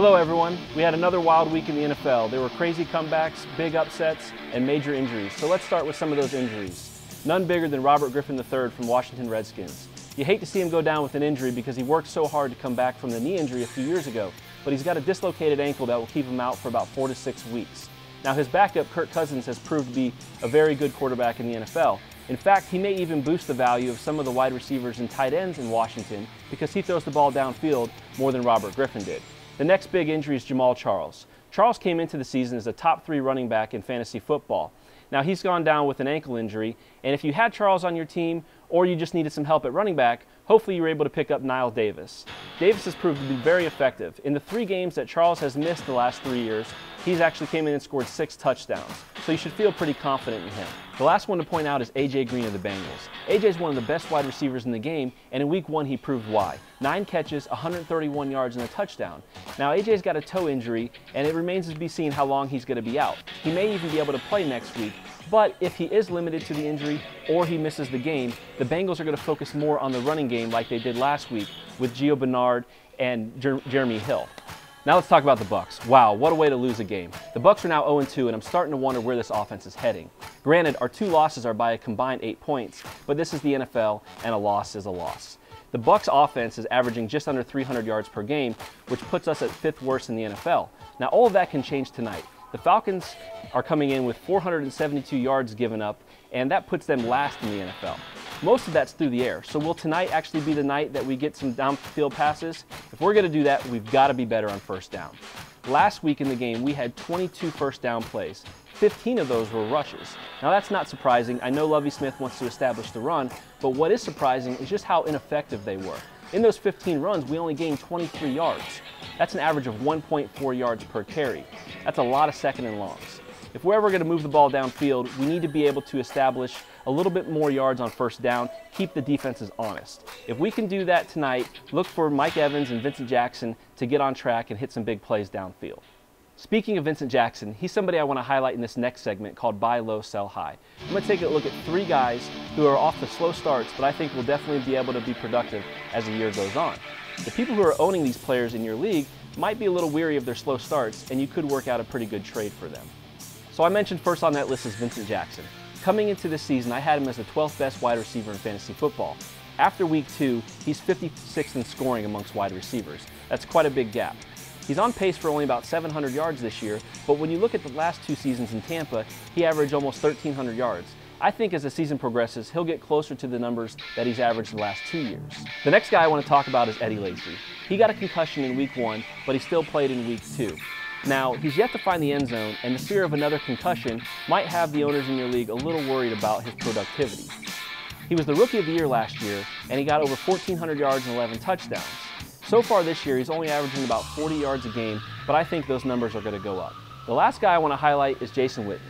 Hello everyone. We had another wild week in the NFL. There were crazy comebacks, big upsets, and major injuries. So let's start with some of those injuries. None bigger than Robert Griffin III from Washington Redskins. You hate to see him go down with an injury because he worked so hard to come back from the knee injury a few years ago, but he's got a dislocated ankle that will keep him out for about 4 to 6 weeks. Now his backup, Kirk Cousins, has proved to be a very good quarterback in the NFL. In fact, he may even boost the value of some of the wide receivers and tight ends in Washington because he throws the ball downfield more than Robert Griffin did. The next big injury is Jamal Charles. Charles came into the season as a top 3 running back in fantasy football. Now he's gone down with an ankle injury, and if you had Charles on your team or you just needed some help at running back, hopefully you were able to pick up Knile Davis. Davis has proved to be very effective. In the 3 games that Charles has missed the last 3 years, he's actually came in and scored 6 touchdowns. So you should feel pretty confident in him. The last one to point out is A.J. Green of the Bengals. A.J. is one of the best wide receivers in the game, and in week 1 he proved why. 9 catches, 131 yards, and a touchdown. Now A.J.'s got a toe injury, and it remains to be seen how long he's going to be out. He may even be able to play next week, but if he is limited to the injury or he misses the game, the Bengals are going to focus more on the running game like they did last week with Gio Bernard and Jeremy Hill. Now let's talk about the Bucs. Wow, what a way to lose a game. The Bucs are now 0-2, and I'm starting to wonder where this offense is heading. Granted, our 2 losses are by a combined 8 points, but this is the NFL, and a loss is a loss. The Bucs offense is averaging just under 300 yards per game, which puts us at 5th worst in the NFL. Now all of that can change tonight. The Falcons are coming in with 472 yards given up, and that puts them last in the NFL. Most of that's through the air, so will tonight actually be the night that we get some downfield passes? If we're going to do that, we've got to be better on first down. Last week in the game, we had 22 first down plays. 15 of those were rushes. Now that's not surprising. I know Lovie Smith wants to establish the run, but what is surprising is just how ineffective they were. In those 15 runs, we only gained 23 yards. That's an average of 1.4 yards per carry. That's a lot of second and longs. If we're ever going to move the ball downfield, we need to be able to establish a little bit more yards on first down, keep the defenses honest. If we can do that tonight, look for Mike Evans and Vincent Jackson to get on track and hit some big plays downfield. Speaking of Vincent Jackson, he's somebody I want to highlight in this next segment called Buy Low, Sell High. I'm going to take a look at 3 guys who are off the slow starts, but I think will definitely be able to be productive as the year goes on. The people who are owning these players in your league might be a little weary of their slow starts, and you could work out a pretty good trade for them. So I mentioned first on that list is Vincent Jackson. Coming into this season, I had him as the 12th best wide receiver in fantasy football. After week 2, he's 56th in scoring amongst wide receivers. That's quite a big gap. He's on pace for only about 700 yards this year, but when you look at the last 2 seasons in Tampa, he averaged almost 1,300 yards. I think as the season progresses, he'll get closer to the numbers that he's averaged the last 2 years. The next guy I want to talk about is Eddie Lacy. He got a concussion in week 1, but he still played in week 2. Now, he's yet to find the end zone, and the fear of another concussion might have the owners in your league a little worried about his productivity. He was the Rookie of the Year last year, and he got over 1,400 yards and 11 touchdowns. So far this year, he's only averaging about 40 yards a game, but I think those numbers are going to go up. The last guy I want to highlight is Jason Witten.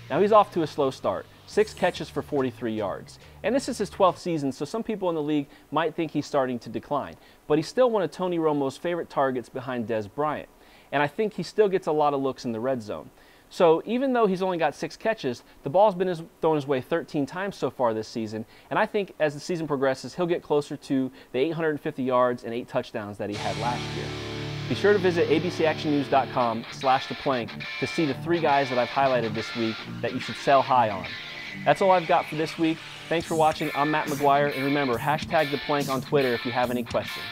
Now, he's off to a slow start. 6 catches for 43 yards. And this is his 12th season, so some people in the league might think he's starting to decline. But he's still one of Tony Romo's favorite targets behind Dez Bryant. And I think he still gets a lot of looks in the red zone. So even though he's only got 6 catches, the ball's been thrown his way 13 times so far this season. And I think as the season progresses, he'll get closer to the 850 yards and 8 touchdowns that he had last year. Be sure to visit abcactionnnews.com/theplank to see the 3 guys that I've highlighted this week that you should sell high on. That's all I've got for this week. Thanks for watching. I'm Matt McGuire, and remember, #theplank on Twitter if you have any questions.